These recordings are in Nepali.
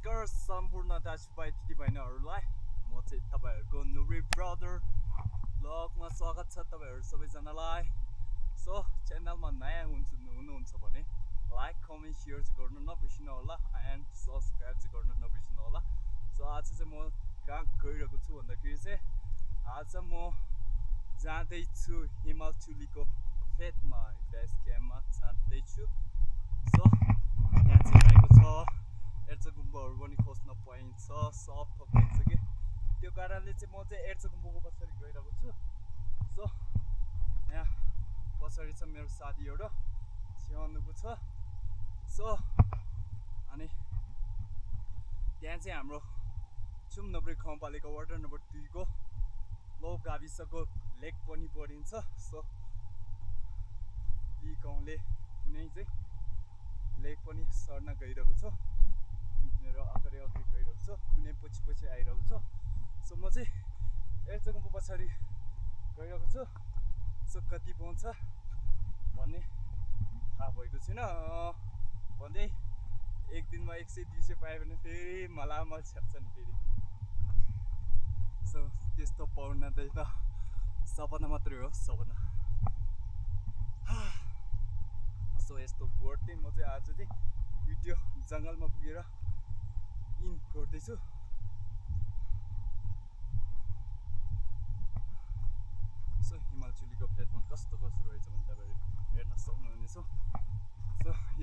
नमस्कार सम्पूर्ण दाजुभाइ दिदीबहिनीहरूलाई म चाहिँ तपाईहरुको नुरी ब्रदर ब्लगमा स्वागत छ तपाईहरु सबैजनालाई। सो च्यानलमा नयाँ हुनुहुन्छ भने लाइक कमेन्ट शेयर चाहिँ गर्न नबिर्सनु होला एन्ड सब्स्क्राइब चाहिँ गर्न नबिर्सनु होला। सो आज चाहिँ म कहाँ गइरहेको छु भन्दाखेरि चाहिँ आज म जाँदै छु हिमालचुलीको फेदमा बेस क्याम्पमा जाँदै छु। सो यहाँ चाहिँ आएको छ एर्चगुम्बहरू पनि खोज्न पाइन्छ, सब थोक पाइन्छ कि त्यो कारणले चाहिँ म चाहिँ एर्चगुम्बको पछाडि गइरहेको छु। सो यहाँ पछाडि छ मेरो साथी एउटा छ्याउनुको छ। सो अनि त्यहाँ चाहिँ हाम्रो चुम्नब्रे गाउँपालिका वार्ड नम्बर 2 को लो गाविसको लेक पनि बढिन्छ। सो यी गाउँले कुनै चाहिँ लेक पनि सर्न गइरहेको छ, मेरो अगाडि गइरहेको छ, कुनै पछि आइरहेको छ। सो म चाहिँ एर्चगुम्बो पछाडि गइरहेको छु। सो कति पाउँछ भन्ने थाहा भएको छैन, भन्दै एक दिनमा 100-200 पायो भने फेरि मलामल छ्याप्छ नि फेरि। सो त्यस्तो पाउन त सपना मात्रै हो, सपना। सो यस्तो गर्दै म चाहिँ आज चाहिँ भिडियो जङ्गलमा पुगेर इन गर्दैछु। सो हिमालचुलीको फेदमा कस्तो रहेछ भने तपाईहरु हेर्न सक्नुहुनेछ। सो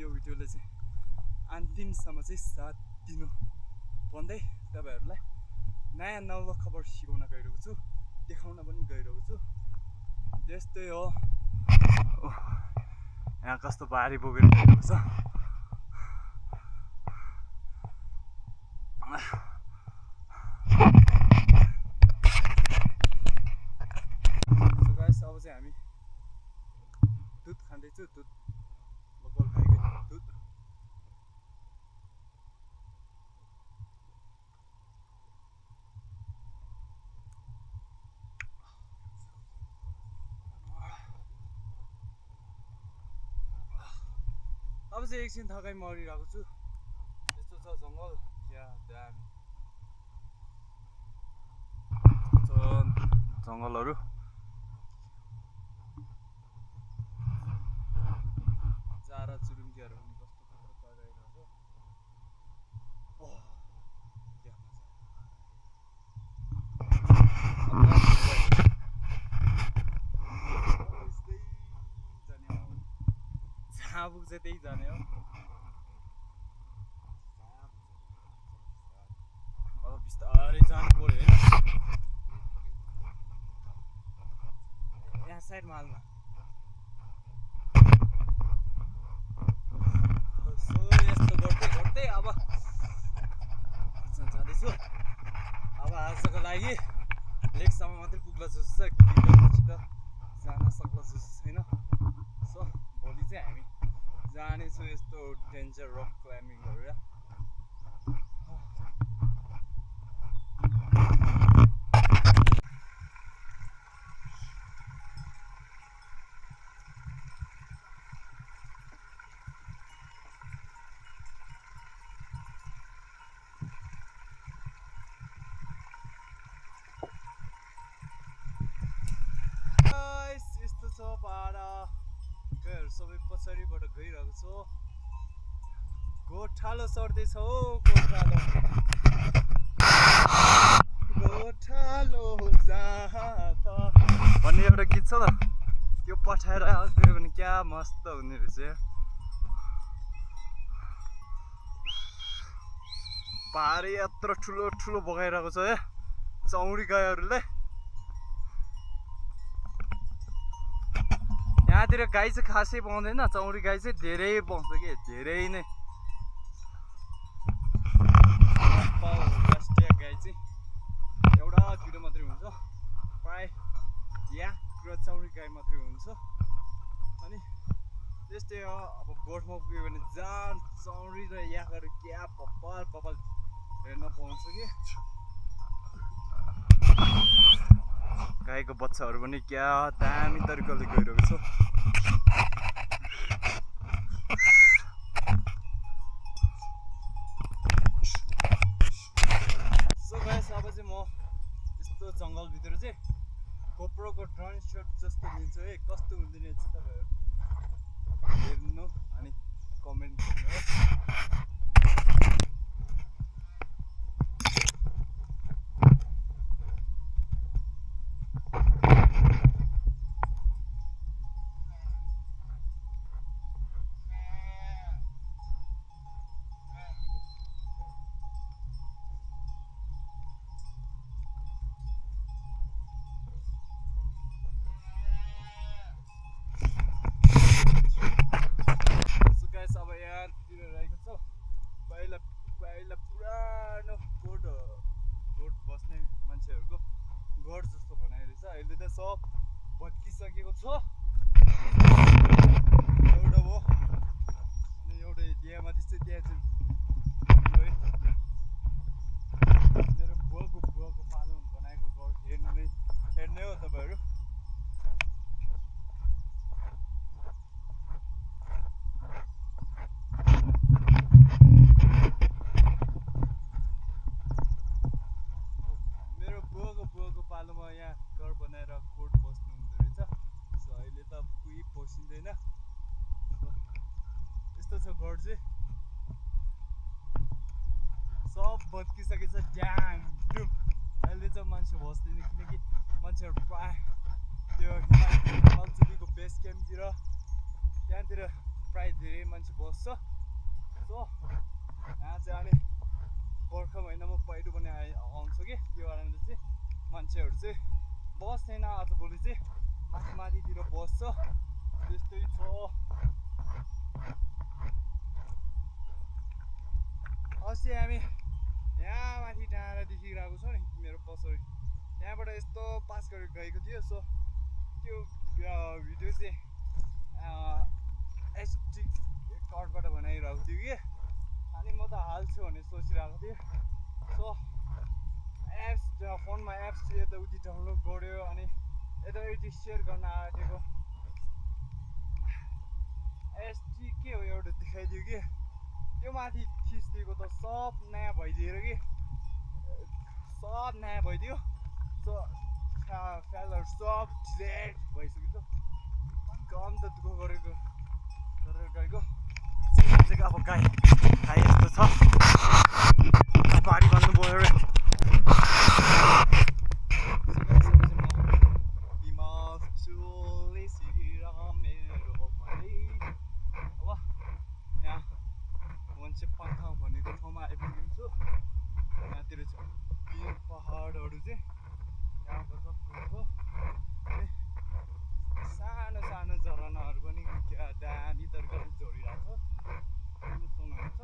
यो भिडियोले चाहिँ अन्तिमसम्म चाहिँ साथ दिनु भन्दै तपाईहरुलाई नयाँ नौलो खबर सिकाउन गइरहेको छु, देखाउन पनि गइरहेको छु। त्यस्तै हो, यहाँ कस्तो भारी बोकेर गइरहेको छ। अब चाहिँ हामी दुध खाँदैछु, दुध लोकल गाईको दुध। अब चाहिँ एकछिन थकाइ मरिरहेको छु। यस्तो छ जङ्गल, क्या दामी यस्तो छ जङ्गलहरू। चारा चुरुङ्गीहरू पनि कस्तो खतरा गइरहेको छ। क्या मजा, जहाँ पुग्छ त्यही जाने हो। अब बिस्तारै जानु पर्यो होइन, यहाँ साइडमा हाल्न। सो यस्तो गर्दै अब जाँदैछु। अब आजको लागि लेकसम्म मात्रै पुग्ला जस्तो छ, पछि त जान सक्ला जस्तो छैन। सो भोलि चाहिँ हामी जानेछु यस्तो डेन्जर रक क्लाइम्बिङहरू। यस्तो छ पारा गाईहरू सबै पछाडिबाट गइरहेको छ। गोठालो सर्दैछ हो, गोठालो भन्ने एउटा गीत छ त, त्यो पठाएर गयो भने क्या मस्त हुने रहेछ। पाहाडै यत्रो ठुलो बगाइरहेको छ है चौरी गाईहरूले। यहाँतिर गाई चाहिँ खासै पाउँदैन, चौरी गाई चाहिँ धेरै पाउँछ कि, धेरै नै। राष्ट्रिय गाई चाहिँ एउटा किलो मात्रै हुन्छ, प्राय या र चौरी गाई मात्रै हुन्छ। अनि त्यस्तै हो, अब गोठमा पुग्यो भने जहाँ चौरी र याकहरू क्या पपाल हेर्न पाउँछ कि। गाईको बच्चाहरू पनि क्या दामी तरिकाले गइरहेको छ। जङ्गलभित्र चाहिँ गोप्रोको ड्रोन शट जस्तो लिन्छु है कस्तो हुँदैन रहेछ तपाईँहरू हेर्नु अनि कमेन्ट गर्नुहोस् पहिला पुरानो गोठ बस्ने मान्छेहरूको घर जस्तो बनाइरहेछ अहिले त सब भत्किसकेको छ एउटा भयो अनि एउटा त्यहाँमाथि चाहिँ त्यहाँ चाहिँ मेरो बुवाको पालोमा बनाएको घर हेर्ने हो तपाईँहरू पालोमा यहाँ घर बनाएर कोट बस्नु हुँदो रहेछ सो अहिले त कोही बसिँदैन यस्तो छ घर चाहिँ सब भत्किसकेछ ड्याम अहिले चाहिँ मान्छे बस्दैन किनकि मान्छेहरू प्राय त्यो हिमालचुलीको बेस क्याम्पतिर त्यहाँतिर प्राय धेरै मान्छे बस्छ सो यहाँ चाहिँ अनि बर्खा महिनामा पहिरो पनि आउँछ कि त्यो कारणले चाहिँ मान्छेहरू चाहिँ बस्दैन आजभोलि चाहिँ माथितिर बस्छ त्यस्तै छ अस्ति हामी यहाँ माथि डाँडा देखिरहेको छ नि मेरो पछाडि त्यहाँबाट यस्तो पास गरेर गएको थियो सो त्यो भिडियो चाहिँ एचडी कार्डबाट बनाइरहेको थियो कि अनि म त हाल्छु भनेर सोचिरहेको थिएँ सो एप्स फोनमा एप्स यताउति डाउनलोड गऱ्यो अनि यताउति सेयर गर्न आँटेको एसडी के हो एउटा देखाइदियो कि त्यो माथि थिच्दिएको त सब नयाँ भइदिएर कि सब नयाँ भइदियो सो फ्यालहरू सब डिलेट भइसक्यो कम त दुःख गरेर गएको चाहिँ अब गाई यस्तो छ बारी भन्नु भयो भनेको ठाउँमा आइपुगेको छु यहाँतिर चाहिँ पहाडहरू चाहिँ यहाँको सबको अनि सानो सानो झरनाहरू पनि त्यहाँ दामी तरिकाले झरिरहेको छ सुन्नुहुन्छ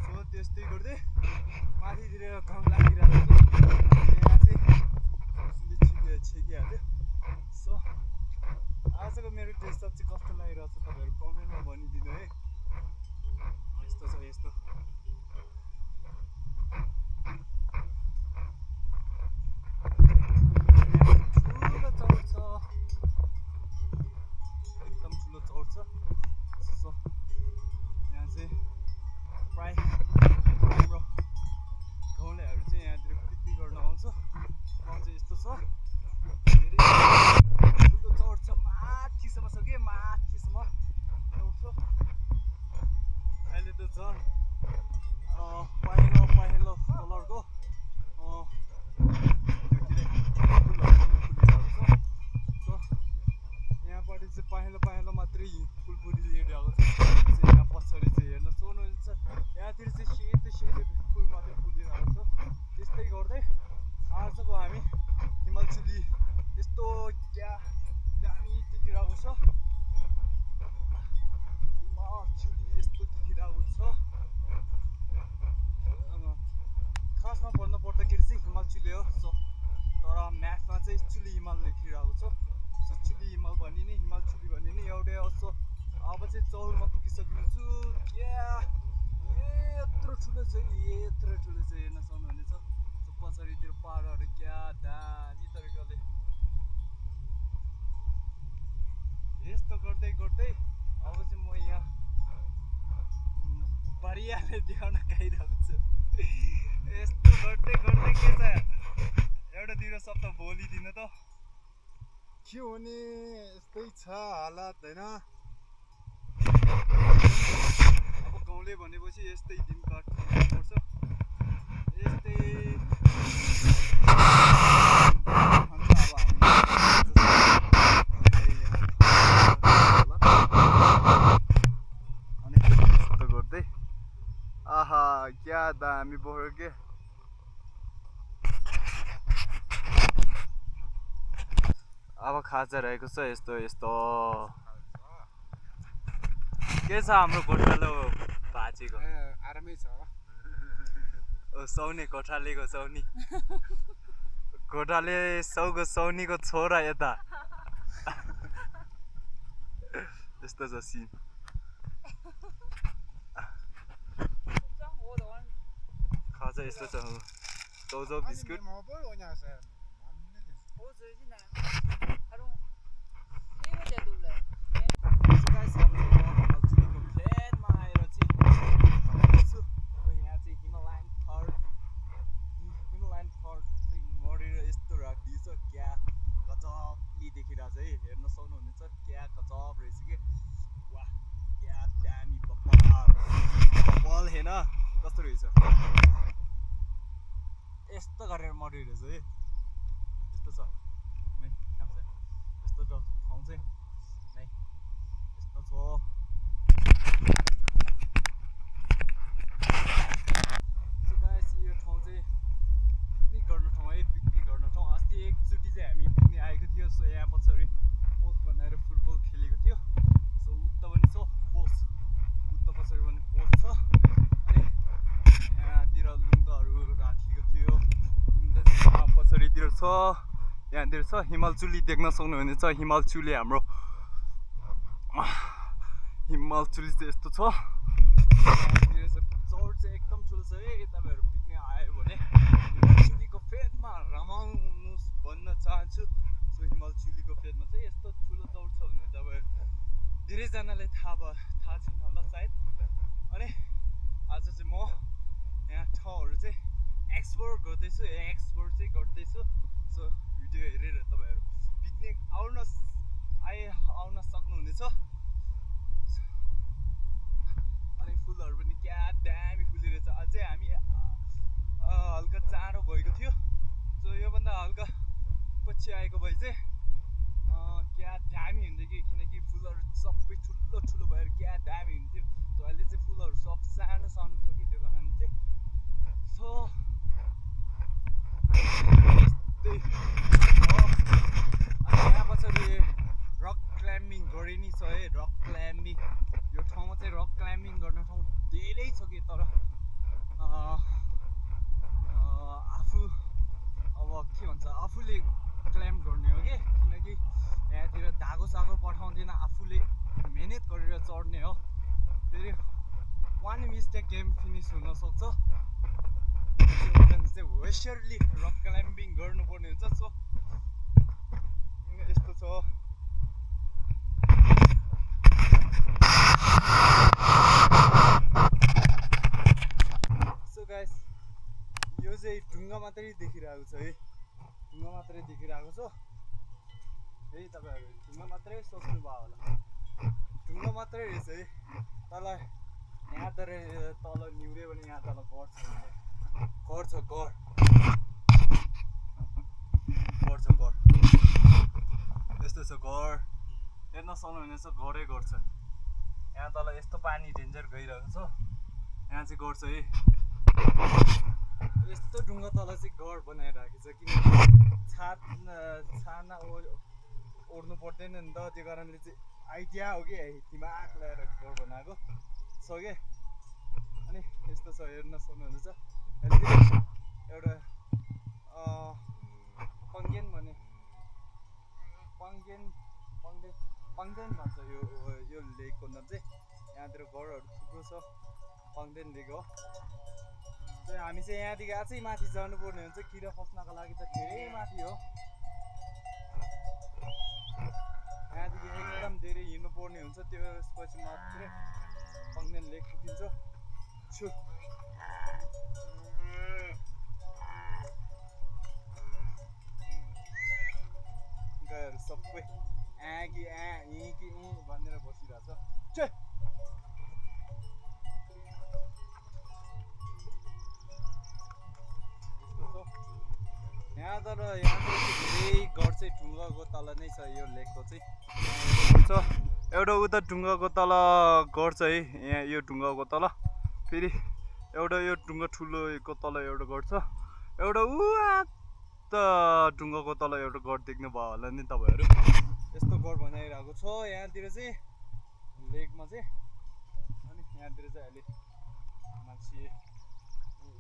सो त्यस्तै गर्दै माथितिर घाम लागिरहेको छ यहाँ चाहिँ छेकिहाल्यो सो आजको मेरो टेस्ट अप चाहिँ कस्तो लागिरहेको छ तपाईँहरू कमेन्टमा भनिदिनु है यस्तो छ यस्तो ठुलो चौर छ एकदम ठुलो चौर छ सो यहाँ चाहिँ प्राय हाम्रो गाउँलेहरू चाहिँ यहाँतिर पिकनिक गर्न आउँछ ठाउँ चाहिँ यस्तो छ धेरै ठुलो चौर छ माथिसम्म छ कि माथिसम्म चौर छ अहिले त झन् पहेँलो कलरको यहाँपट्टि चाहिँ पहेँलो मात्रै फुल फुलिरहेको छ यहाँ पछाडि चाहिँ हेर्न सक्नुहुन्छ यहाँतिर चाहिँ सेतो फुल मात्रै फुलिरहेको छ त्यस्तै गर्दै आजको हामी हिमालचुली यस्तो क्या दामी देखिरहेको छ हिमालचुली यस्तो देखिरहेको छ खासमा भन्नुपर्दाखेरि चाहिँ हिमालचुली हो सो तर म्यापमा चाहिँ चुली हिमाल लेखिरहेको छ सो चुली हिमाल भनिने हिमालचुली भनिने एउटै हो सो अब चाहिँ चौरमा पुगिसकेको छु क्या यत्रो ठुलो छ हेर्न सक्नुहुनेछ सो पछाडितिर पहाडहरू क्या दामी तरिकाले यस्तो गर्दै गर्दै अब चाहिँ म यहाँ बारियाले देखाउन गइरहेको छु यस्तो गर्दै गर्दै के छ एउटा दिरो शब्द बोलिदिनु त के हुने यस्तै छ हालत हैन अब गाउँले भनेपछि यस्तै दिन काट्नुपर्छ यस्तै अनि यस्तो गर्दै आहा क्या दामी भयो के अब खाजा रहेको छ यस्तो यस्तो के छ हाम्रो गोठालो भाजीको आरामै छ सौनी गोठालेको सौनी गोठाले सौको सौनीको छोरा यता यस्तो छ सिन खाजा यस्तो छ चौचौ बिस्कुट देखिरहेछ है हेर्न सक्नुहुनेछ क्या गजब रहेछ कि वाह क्या दामी बल हेर्न कस्तो रहेछ यस्तो गरेर मरिरहेछ है यस्तो छ नै यस्तो छ ठाउँ चाहिँ नै यस्तो छ यो ठाउँ चाहिँ पिकनिक गर्न ठाउँ है पिकनिक गर्न ठाउँ अस्ति एकचोटि चाहिँ हामी पिकनिक आएको थियो सो यहाँ पछाडि पोस्ट बनाएर फुटबल खेलेको थियो सो उता पनि छ पोस्ट उता पछाडि पनि पोस्ट छ अनि यहाँतिर लुङ्गाहरू राखेको थियो लुङ्गा पछाडितिर छ यहाँतिर छ हिमालचुली देख्न सक्नुहुनेछ हिमालचुली हाम्रो हिमालचुली चाहिँ यस्तो छ यहाँतिर चाहिँ चौर चाहिँ एकदम ठुलो छ है तपाईँहरू पिकनिक आयो भने हिमालचुलीको फेदमा रमाउनुहोस् भन्न चाहन्छु सो हिमालचुलीको फेदमा चाहिँ यस्तो ठुलो चौर छ भने तपाईँहरू धेरैजनाले थाहा छैन होला सायद अनि आज चाहिँ म यहाँ ठाउँहरू चाहिँ एक्सप्लोर गर्दैछु सो भिडियो हेरेर तपाईँहरू पिकनिक आउन सक्नुहुनेछ अनि फुलहरू पनि क्या दामी फुलिरहेछ अझै हामी हल्का चाँडो भएको थियो सो योभन्दा हल्का पछि आएको भए चाहिँ क्या दामी हुन्थ्यो कि किनकि फुलहरू सबै ठुलो ठुलो भएर क्या दामी हुन्थ्यो सो अहिले चाहिँ फुलहरू सब सानो सानो छ कि त्यो कारणले चाहिँ सो त्यही अनि यहाँ पछाडि रक क्लाइम्बिङ गरे नि छ है रक क्लाइम्बिङ यो ठाउँमा चाहिँ रक क्लाइम्बिङ गर्ने ठाउँ धेरै छ कि तर आफू अब के भन्छ आफूले क्लाइम्ब गर्ने हो कि किनकि यहाँतिर धागो सागो पठाउँदैन आफूले मेहनत गरेर चढ्ने हो फेरि वान मिस्टेक गेम फिनिस हुनसक्छ चाहिँ होसियरली रक क्लाइम्बिङ गर्नुपर्ने हुन्छ सो यस्तो छ सो गाइस यो चाहिँ ढुङ्गा मात्रै देखिरहेको छ है ढुङ्गा मात्रै देखिरहेको छ है तपाईँहरू ढुङ्गा मात्रै सोच्नु भयो होला ढुङ्गा मात्रै रहेछ है तल यहाँ त तल निहुऱ्यो भने यहाँ तल घर छ घर यस्तो छ घर हेर्न सक्नुहुनेछ घरै घर छ यहाँ तल यस्तो पानी डेन्जर गइरहेको छ यहाँ चाहिँ घर छ है यस्तो ढुङ्गा तल चाहिँ घर बनाइराखेको छ किनकि छाना ओर्नु पर्दैन नि त त्यो कारणले चाहिँ आइडिया हो कि दिमाग लगाएर घर बनाएको छ कि अनि यस्तो छ हेर्न सक्नुहुनेछ एउटा पङ्गेन भन्छ यो लेकको नाम चाहिँ यहाँतिर घरहरू थुप्रो छ पङ्गेन लेक हो हामी चाहिँ यहाँदेखि अझै माथि जानुपर्ने हुन्छ किरा पस्नको लागि त धेरै माथि हो यहाँदेखि एकदम धेरै हिँड्नुपर्ने हुन्छ त्यसपछि मात्रै पङ्गेन लेक पुगिन्छ टक्काहरू सबै कि कि भनेर बसिरहेछ छे यहाँ तर धेरै घर चाहिँ ढुङ्गाको तल नै छ यो लेकको चाहिँ एउटा उता ढुङ्गाको तल घर छ है यहाँ यो ढुङ्गाको तल फेरि एउटा यो ढुङ्गा ठुलोको तल एउटा घर छ एउटा त ढुङ्गाको तल एउटा घर देख्नु भयो होला नि तपाईँहरू यस्तो घर बनाइरहेको छ यहाँतिर चाहिँ लेकमा चाहिँ अनि यहाँतिर चाहिँ अहिले मान्छे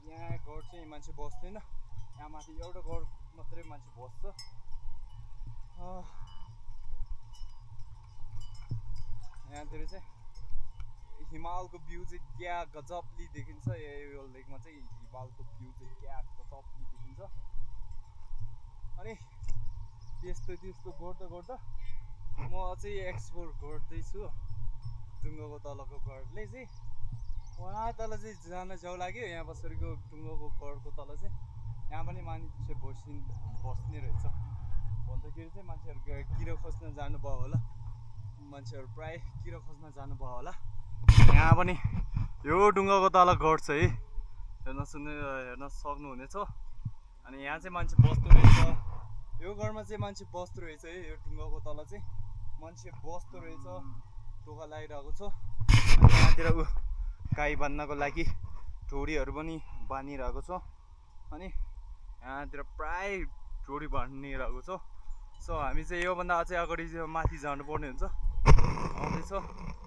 यहाँ घर चाहिँ मान्छे बस्दैन यहाँ माथि एउटा घर मात्रै मान्छे बस्छ यहाँतिर चाहिँ हिमालको भ्यू चाहिँ क्या गजबली देखिन्छ यो लेकमा चाहिँ हिमालको भ्यू चाहिँ क्या गजबली देखिन्छ अनि त्यस्तो गर्दा गर्दा म चाहिँ एक्सप्लोर गर्दैछु ढुङ्गाको तलको घरले चाहिँ वहाँ तल चाहिँ जान जाउ लाग्यो यहाँ बसेको ढुङ्गाको घरको तल चाहिँ यहाँ पनि मान्छे बस्ने रहेछ भन्दाखेरि चाहिँ मान्छेहरू किरा खोज्न जानुभयो होला मान्छेहरू प्राय किरा खोज्न जानुभयो होला यहाँ पनि यो ढुङ्गाको तल घर छ है हेर्न सक्नुहुनेछ अनि यहाँ चाहिँ मान्छे बस्दो रहेछ यो घरमा चाहिँ मान्छे बस्दो रहेछ है यो ढुङ्गाको तल चाहिँ मान्छे बस्दो रहेछ टोका लगाइरहेको छ अनि यहाँतिर गाई बान्नको लागि ढोडीहरू पनि बानिरहेको छ अनि यहाँतिर प्राय ढोडी बानिरहेको छ सो हामी चाहिँ योभन्दा अझै अगाडि चाहिँ माथि जानुपर्ने हुन्छ आउँदैछ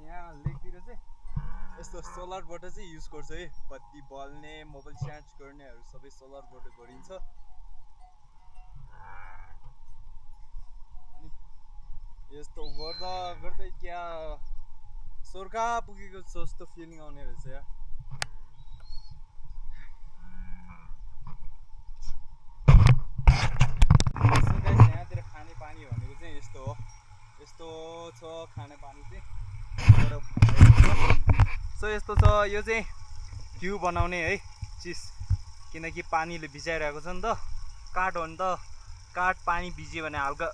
यहाँ लेकतिर चाहिँ यस्तो सोलरबाट चाहिँ युज गर्छ है बत्ती बल्ने मोबाइल चार्ज गर्नेहरू सबै सोलरबाट गरिन्छ अनि यस्तो गर्दा गर्दै क्या स्वर्ग पुगेको जस्तो फिलिङ आउने रहेछ यहाँ यहाँतिर खाने पानी भनेको चाहिँ यस्तो हो यस्तो छ खाने पानी चाहिँ सो यस्तो छ यो चाहिँ घिउ बनाउने है चिज किनकि पानीले भिजाइरहेको छ नि त काठ हो नि त काठ पानी भिज्यो भने हल्का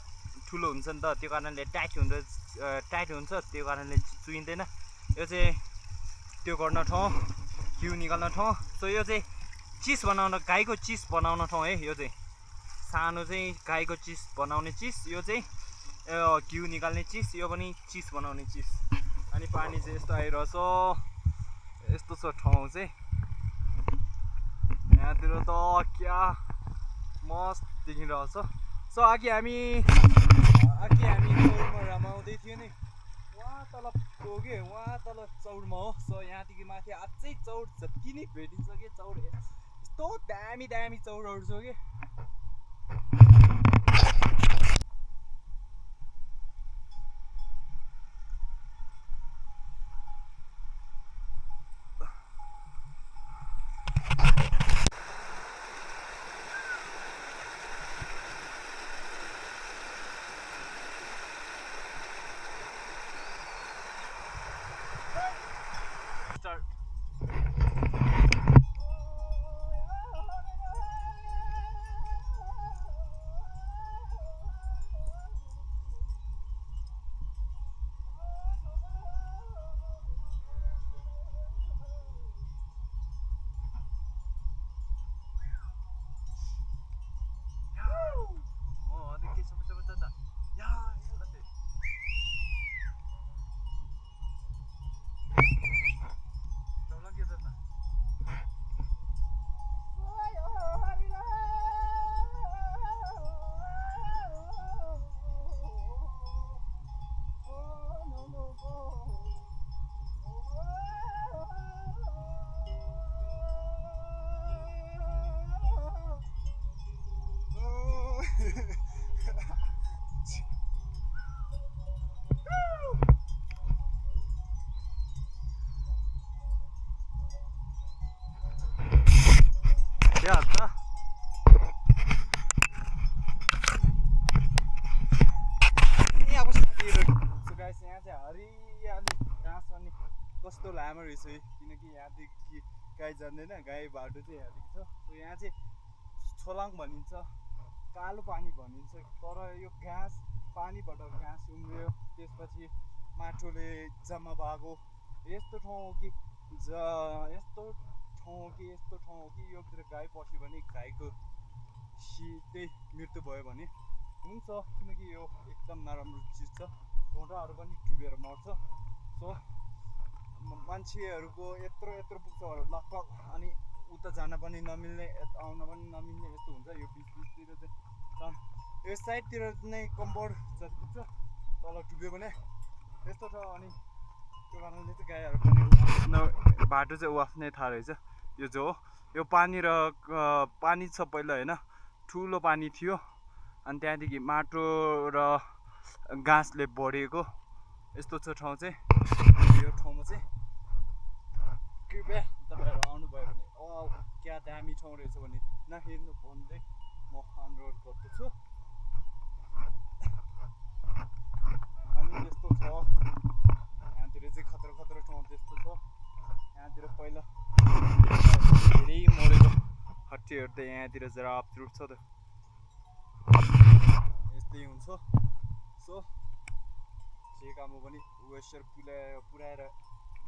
ठुलो हुन्छ नि त त्यो कारणले टाइट हुन्छ त्यो कारणले चुइँदैन यो चाहिँ त्यो गर्न ठाउँ घिउ निकाल्न ठाउँ सो यो चाहिँ चिज बनाउन गाईको चिज बनाउन ठाउँ है यो चाहिँ सानो चाहिँ गाईको चिज बनाउने चिज यो चाहिँ घिउ निकाल्ने चिज यो पनि चिज बनाउने चिज अनि पानी चाहिँ यस्तो आइरहेछ यस्तो छ ठाउँ चाहिँ यहाँतिर त क्या मस्त देखिरहेछ सो अघि हामी चौरमा रमाउँदै थियो नि वहाँ तल पुग्यो वहाँ तल चौरमा हो सो यहाँदेखि माथि अझै चौर जति नै भेटिन्छ कि चौर यस्तो दामी दामी चौरहरू छ कि हरियाली घाँस अनि कस्तो लामो रहेछ है किनकि यहाँदेखि गाई जान्दैन गाई बाटो चाहिँ यहाँदेखि छ सो यहाँ चाहिँ छोलाङ भनिन्छ कालो पानी भनिन्छ तर यो घाँस पानीबाट घाँस उम्रियो त्यसपछि माटोले जम्मा भएको यस्तो ठाउँ हो कि यस्तो ठाउँ हो कि योभित्र गाई पस्यो भने गाईको त्यही मृत्यु भयो भने हुन्छ किनकि यो एकदम नराम्रो चिज छ घोडाहरू पनि डुबेर मर्छ सो मान्छेहरूको यत्रो पुग्छ लगभग अनि उता जान पनि नमिल्ने आउन पनि नमिल्ने यस्तो हुन्छ यो बिचतिर चाहिँ यो साइडतिर नै कम्पाउन्ड जति पुग्छ तल डुब्यो भने यस्तो छ अनि त्यो कारणले चाहिँ गाईहरू पनि बाटो चाहिँ उफ्नै थाहा रहेछ यो जो हो यो पानी र पानी छ पहिला होइन ठुलो पानी थियो अनि त्यहाँदेखि माटो र घाँसले भरिएको यस्तो छ ठाउँ चाहिँ यो ठाउँमा चाहिँ कृपया तपाईँहरू आउनुभयो भने क्या दामी ठाउँ रहेछ भने नहेर्नु भन्दै म अनुरोध गर्दछु अनि त्यस्तो छ यहाँतिर चाहिँ खतरा ठाउँ त्यस्तो छ यहाँतिर पहिला धेरै मरेको हट्टीहरू त यहाँतिर जरा अपचुट छ त यस्तै हुन्छ सो जे काम हो पनि वेस्टर पुऱ्याएर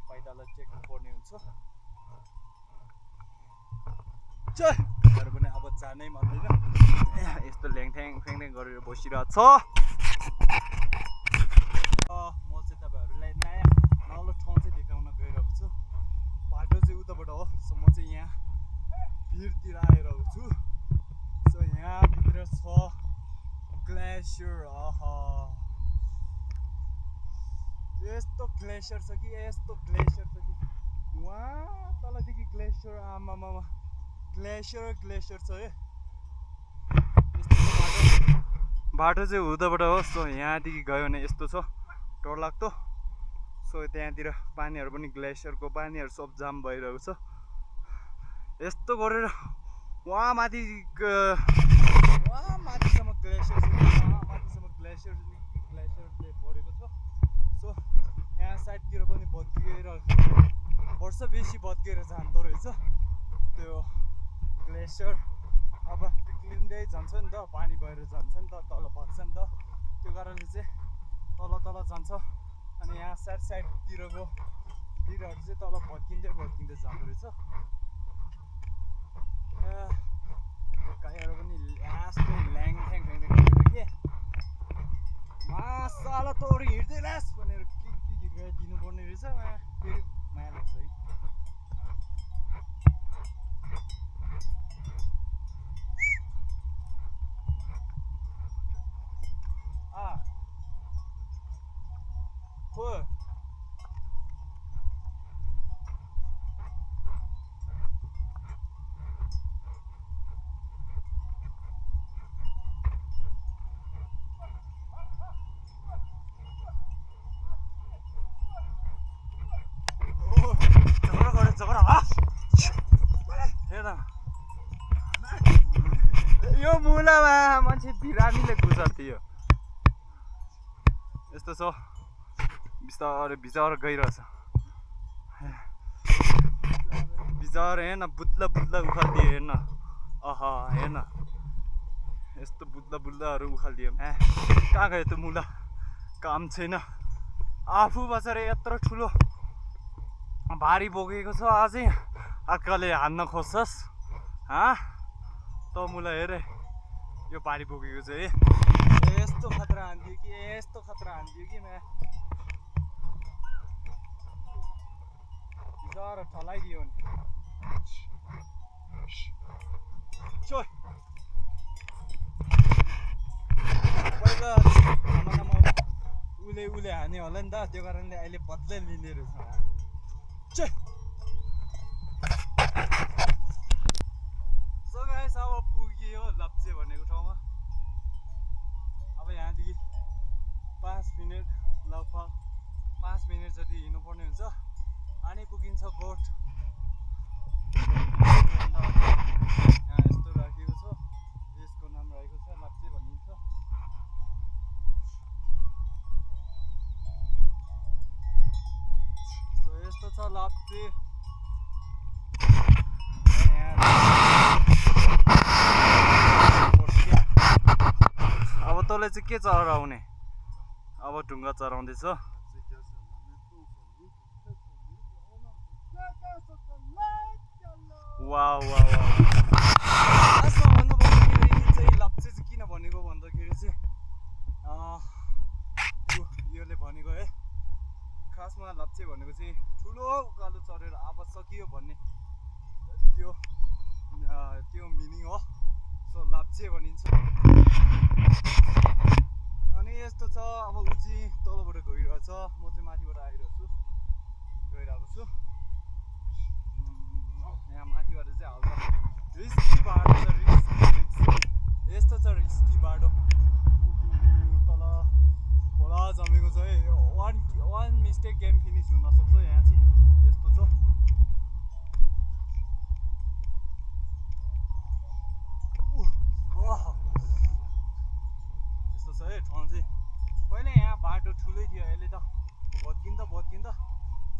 पाइतालाई टेक्नु पर्ने हुन्छ तर पनि अब जानै मान्दैन यस्तो ल्याङथ्याङ फ्याङथ्याङ गरेर बसिरहेको छ म चाहिँ तपाईँहरूलाई नयाँ नौलो ठाउँ चाहिँ देखाउन गइरहेको छु बाटो चाहिँ उताबाट हो सो म चाहिँ यहाँ भिरतिर आइरहेको छु सो यहाँभित्र छ ग्लेसियर यस्तो ग्लेसियर छ कि वहाँ तलदेखि ग्लेसियर आमामा ग्लेसियर छ है बाटो चाहिँ उताबाट हो सो यहाँदेखि गयो भने यस्तो छ डरलाग्दो सो त्यहाँतिर पानीहरू पनि ग्लेसियरको पानीहरू सब जाम भइरहेको छ यस्तो गरेर वहाँ माथिसम्म ग्लेसियरले भरेको छ सो यहाँ साइडतिर पनि भत्किएर वर्ष बेसी भत्किएर जाँदो रहेछ त्यो ग्लेसियर अब पिक्लिँदै जान्छ नि त पानी भएर जान्छ नि त तल बग्छ नि त त्यो कारणले चाहिँ तल जान्छ अनि यहाँ साइडतिरको भिरहरू चाहिँ तल भत्किँदै जाँदो रहेछ गाईहरू पनि लास्टै ल्याङथ्याङ के मासाला तोरी हिँड्दै लास भनेर के गीत गाइदिनु पर्ने रहेछ फेरि माया लाग्छ है यो मुलामा मान्छे बिरामीले गुजर्थ्यो यस्तो छ बिस्तारै गइरहेछ बिस्तारै हेर्न बुद्ला उखालिदियो हेर्न हेर्न यस्तो बुद्लाहरू उखालिदियो कहाँ गयो त्यो मुला काम छैन आफू बसेर यत्रो ठुलो भारी बोकेको छ अझै अर्काले हान्न खोज्छस् त मुला हेरे यो भारी बोकेको छ है यस्तो खतरा हान्दियो कि जर ठलाइदियो नि पहिला जमानामा उसले हाने होला नि त त्यो कारणले अहिले बदलै लिने रहेछ अब पुग्यो लप्चे भनेको ठाउँमा अब यहाँदेखि 5 मिनट लगभग 5 मिनट जति हिँड्नुपर्ने हुन्छ अनि पुगिन्छ गोठ यहाँ यस्तो राखेको छ यसको नाम रहेको छ लप्चे भनिन्छ लाप्चे अब तँलाई चाहिँ के चराउने अब ढुङ्गा चराउँदैछ वाउ वाउ वाउ खासमा भन्नुपर्दाखेरि चाहिँ लाप्चे चाहिँ किन भनेको भन्दाखेरि चाहिँ योले भनेको है खासमा लाप्चे भनेको चाहिँ ठुलो उकालो चढेर अब सकियो भन्ने त्यो मिनिङ हो सो लाप्चे भनिन्छ अनि यस्तो छ अब ऊ चाहिँ तलबाट गइरहेछ म चाहिँ माथिबाट आइरहेको छु गइरहेको छु यहाँ माथिबाट चाहिँ हल्का रिस्की बाटो छ रिस्की यस्तो छ रिस्की बाटो तल खोला जमेको छ है वान मिस्टेक गेम फिनिस हुनसक्छ यहाँ चाहिँ यस्तो छ यस्तो छ है ठाउँ चाहिँ पहिला यहाँ बाटो ठुलै थियो अहिले त भत्किँदा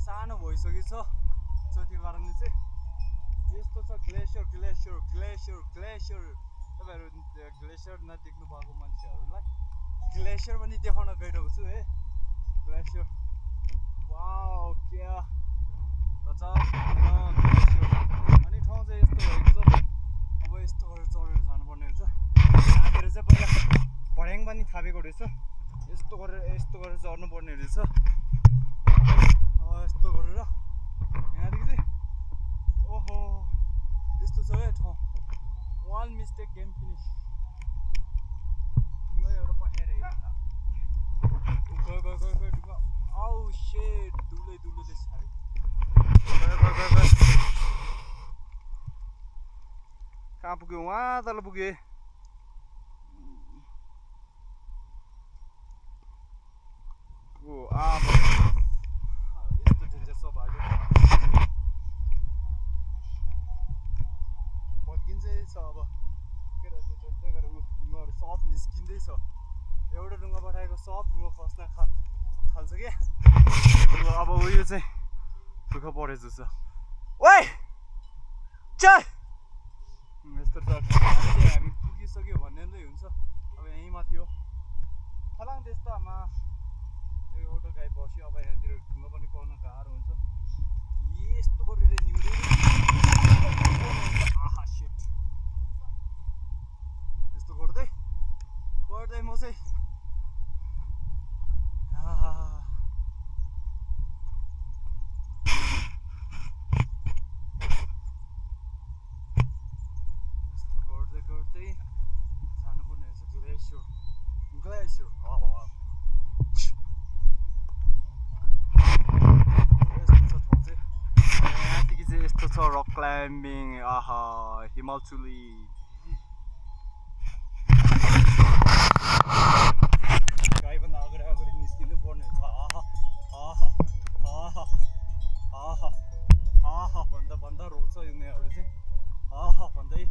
सानो भइसकेको छ सो त्यो कारणले चाहिँ यस्तो छ ग्लेसियर तपाईँहरू ग्लेसियर नदेख्नु भएको मान्छेहरूलाई ग्लेसियर पनि देखाउन गइरहेको छु है ग्लेसियर वाउ क्या गजब ग्लेसियर अनि ठाउँ चाहिँ यस्तो भएको छ अब यस्तो गरेर चढेर जानुपर्ने हुन्छ यहाँतिर चाहिँ पहिला भड्याङ पनि थापेको रहेछ यस्तो गरेर चढ्नुपर्ने रहेछ यस्तो गरेर यहाँदेखि चाहिँ ओहो यस्तो छ है ठाउँ वान मिस्टेक गेम फिनिस एउटा पठाएर हेर्नु आउ सेट दुले साह्रै कहाँ पुग्यो उहाँ तल पुग्यो यस्तो डेन्जर छ बाटो भत्किन्छै छ अब ढुङ्गाहरू सब निस्किँदैछ एउटा ढुङ्गा पठाएको सब ढुङ्गा फस्न थाल्छ क्या अब उयो चाहिँ दुःख परेछ जस्तो ओइ चल यस्तो छ हामी पुगिसक्यो भन्ने नै हुन्छ अब यहीँ माथि हो फलाङ त्यस्तामा एउटा गाई बस्यो अब यहाँतिर ढुङ्गा पनि पाउन गाह्रो हुन्छ यस्तो गरेर निहुरेर आहा सेट यस्तो गर्दै म चाहिँ गर्दै जानुपर्ने हुन्छ ग्लेसियर यस्तो छ ठाउँ चाहिँ यहाँदेखि चाहिँ यस्तो छ रक क्लाइम्बिङ आहा हिमालचुली गाईभन्दा अगाडि निस्किनु पर्ने हुन्छ भन्दा रोक्छ यिनीहरू चाहिँ भन्दै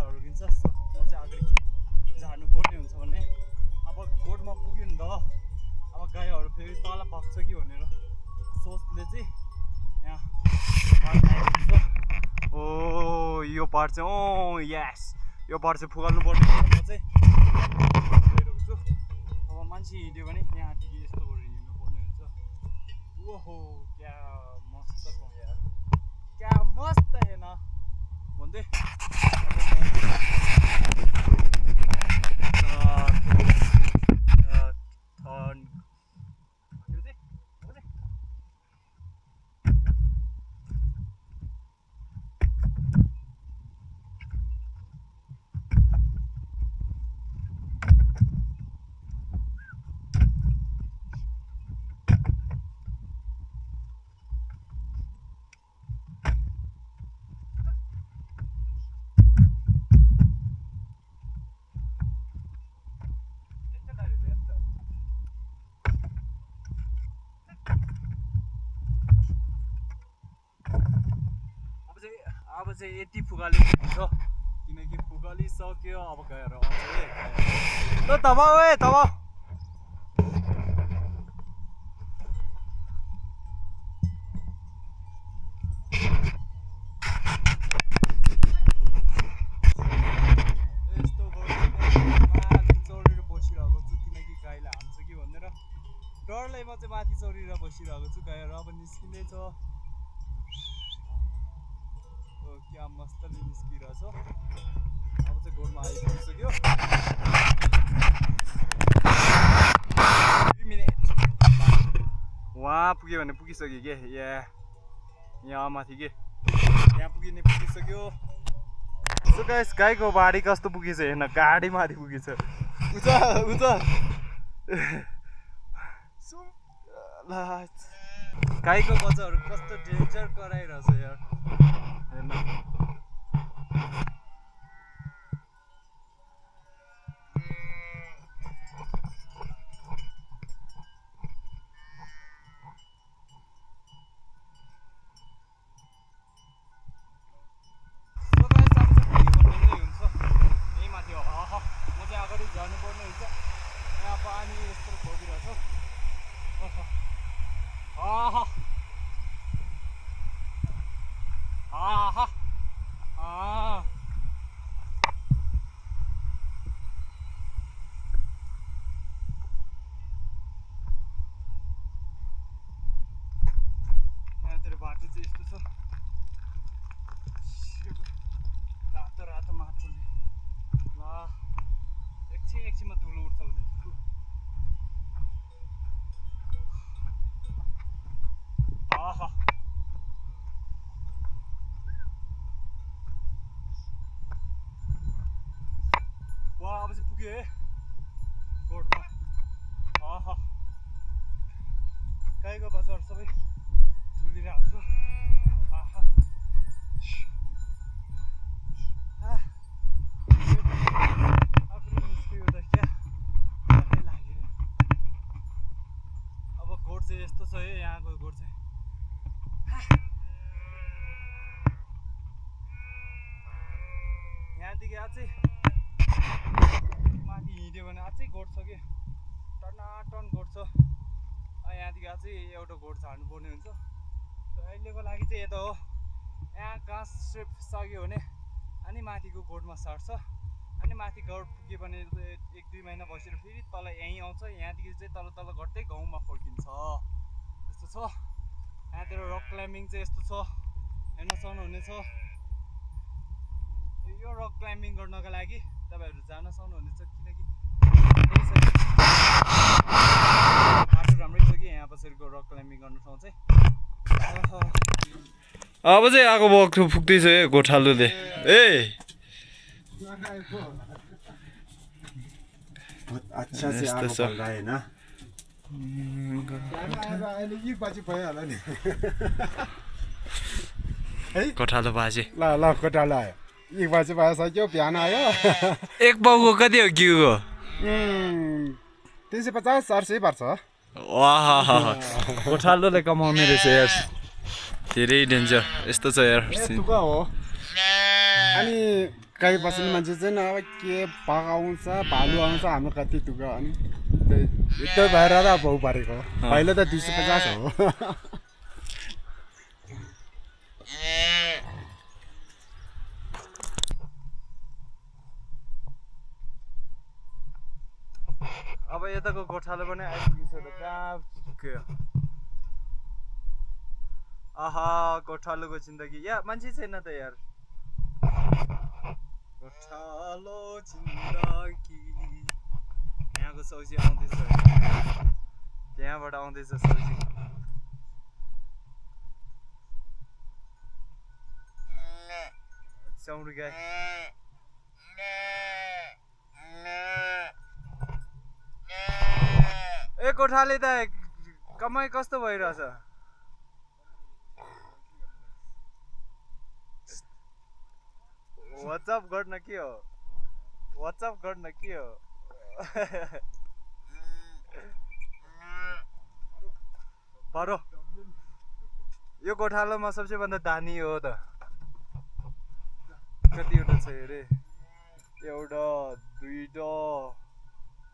रोकिन्छ सो म चाहिँ अगाडि जानुपर्ने हुन्छ भने अब गोठमा पुग्यो नि त अब गाईहरू फेरि तल पाक्छ कि भनेर सोचले चाहिँ यहाँ ओ यो पार्ट चाहिँ ओ यस यो पार्ट चाहिँ फुगाल्नु पर्ने म चाहिँ गइरहेको छु अब मान्छे हिँड्यो भने यहाँदेखि यस्तो गरेर हिँड्नु पर्ने हुन्छ ओहो क्या मस्त छ यार क्या मस्त हेर्न भन्दै अब चाहिँ यति फुगालिन्छ किनकि फुगालिसक्यो अब गएर आउँछ है तब ए तब डरले म चाहिँ माथि चढेर बसिरहेको छु गएर अब निस्किँदैछ क्या मस्तले निस्किरहेछ अब चाहिँ घोडमा आइपुगिसक्यो 2 मिनेट वहाँ पुग्यो भने पुगिसक्यो के यहाँ माथि के यहाँ पुगिसक्यो सो गाइस गाईको बाडी कस्तो पुगेछ हेर्न गाडी माथि पुगेछ उता गाईको बच्चाहरू कस्तो डेन्जर कराइरहेछ यार हेर्न जानुपर्ने हुन्छ यहाँ पानी यस्तो बगिरहेछ यहाँतिर बाटो चाहिँ यस्तो छ रातो रातो माटोले ल एकछिनमा धुलो उठ्छ भने वा अब चाहिँ पुग्यो है घोडमा गाईको बच्चाहरू सबै झुलिरहेको छ यस्तो छ है यहाँको गोड चाहिँ यहाँदेखि अझै माथि हिँड्यो भने अझै गोड छ कि टनाटन गोड छ यहाँदेखि अझै एउटा गोड छाड्नुपर्ने हुन्छ अहिलेको लागि चाहिँ यता हो यहाँ घाँस स्ट्रिप सक्यो भने अनि माथिको गोडमा सार्छ अनि माथि गोड पुग्यो भने 1-2 महिना बसेर फेरि तल यहीँ आउँछ यहाँदेखि चाहिँ तल गर्दै गाउँमा फर्किन्छ यस्तो छ यहाँतिर रक क्लाइम्बिङ चाहिँ यस्तो छ हेर्न सक्नुहुनेछ यो रक क्लाइम्बिङ गर्नको लागि तपाईँहरू जान सक्नुहुनेछ किनकि बाटो राम्रै छ कि यहाँ बसेरको रक क्लाइम्बिङ गर्ने ठाउँ चाहिँ अब चाहिँ आएको वक्त पुग्दैछ है गोठालोले अच्छा से आगो बल्दा हैन अहिले 1 बजे भइहाल्यो नि है गोठालो बाजे ल गोठालो आयो 1 बजे भइसक्यो बिहान आयो एक पाउको कति हो घिउको 350 400 पर्छ वाह गोठालोले कमाउने रहेछ यार धेरै डेन्जर यस्तो छ यार तुका हो अनि गाई बस्ने मान्छे चाहिँ अब के पकाउँछ भालु आउँछ हाम्रो कति तुका अनि त्यो भएर र भाउ पारेको अहिले त 250 हो अब यताको गोठालो पनि आइपुगिन्छ त कहाँ पुग्यो आहा गोठालोको जिन्दगी या मान्छे छैन त यार गोठालो जिन्दगी यहाँको सब्जी आउँदैछ त्यहाँबाट आउँदैछ सब्जी चौरी गाई ए गोठाले त कमाइ कस्तो भइरहेछ व्हाट्सएप गर्न के हो व्हाट्सएप गर्न के हो परो यो गोठालोमा सबसे भन्दा दानी हो त कतिवटा छ अरे एउटा दुईटा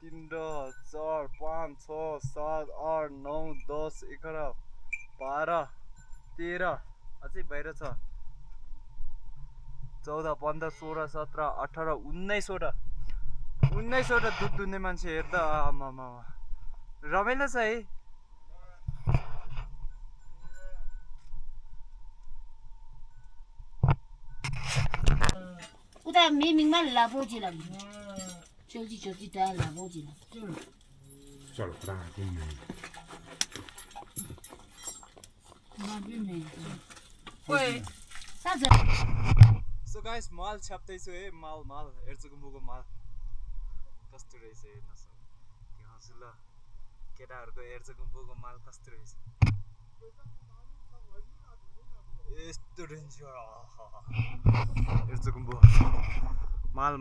तीनटा 4 5 6 7 8 9 10 11 12 13 अझै बाहिर छ 14 15 16 17 18 19वटा दुध दुन्ने मान्छे हेर्दा आमामा रमाइलो छ है 우다 미밍만 라보지라. 저지 다 라보지라. चलो पुरा घुम्ने 마비네. 사자. सो गाइस माल छाप्दैछु है माल एर्चुकुम्बुको माल कस्तो रहेछ हेर्न सक्नु यहाँ छ ल केटाहरूको एर्चुकुम्बुको माल कस्तो रहेछ यस्तो डेन्जर एर्चुकुम्बु माल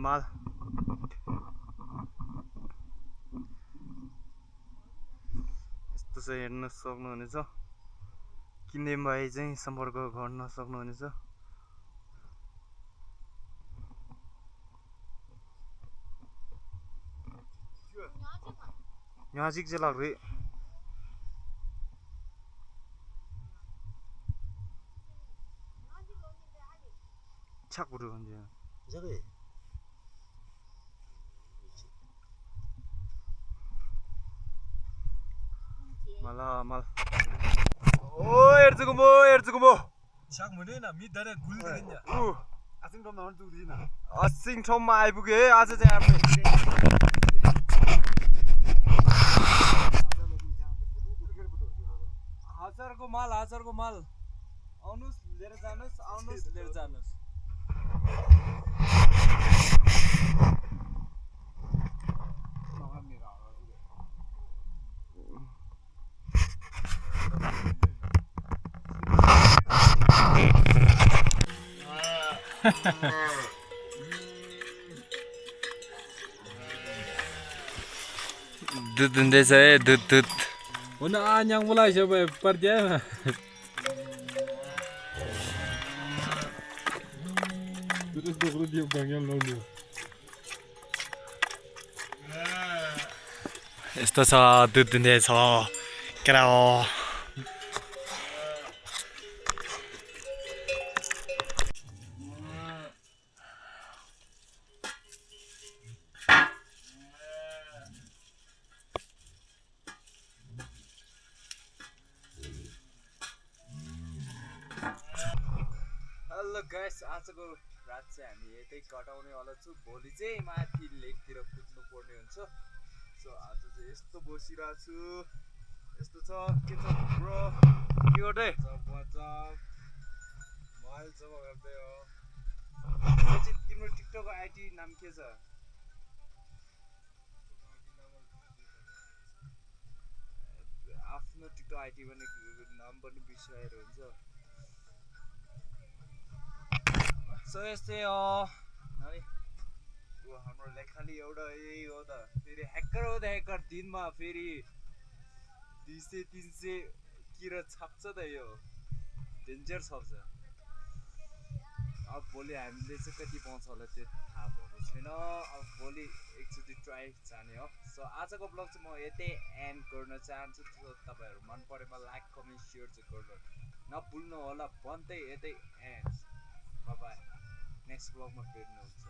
यस्तो चाहिँ हेर्न सक्नुहुनेछ किन्ने भए चाहिँ सम्पर्क गर्न सक्नुहुनेछ नजिक चाहिँ लाग्दै छाकुरो हुन्छ जगे mal oh एर्चुकुम्बु sak mune mi dara gul dinya asking ठाउँमा आउनु पुग्दैन असिङ ठाउँमा आइपुग्यो है आज चाहिँ हामी हजारको माल आउनुस् लिएर जानुस् दूध दिँदैछ है दूध हुन आन्याङ बोलाइ सबै पर्दिया terus dobro dia banyak lalu यस्तो छ दूध दिँदैछ केरा हो हेलो गाइस आजको रात चाहिँ हामी यतै कटाउने वाला छु भोलि चाहिँ माथि लेकतिर कुद्नु पर्ने हुन्छ सो आज चाहिँ यस्तो बसिरहेको छु यस्तो छ के छ ब्रो के गर्दै मोबाइल जम्मा गर्दै हो चाहिँ तिम्रो टिकटक आइडी नाम के छ आफ्नो टिकटक आइडी पनि नाम पनि बिर्साएर हुन्छ सो यस्तै हो है हाम्रो लेखाली एउटा यही हो त फेरि ह्याकर हो त ह्याकर दिनमा फेरि 200-300 किरा छाप्छ त यो डेन्जर छाप्छ अब भोलि हामीले चाहिँ कति पाउँछ होला त्यो थाहा भएको छैन अब भोलि एकचोटि ट्राई जाने हो सो आजको ब्लग चाहिँ म यतै एन्ड गर्न चाहन्छु सो तपाईँहरू मन परेमा लाइक कमेन्ट सेयर चाहिँ गर्नु नभुल्नु होला भन्दै यतै एन्ड बाइ नेक्स्ट ब्लगमा भेट्नुहुन्छ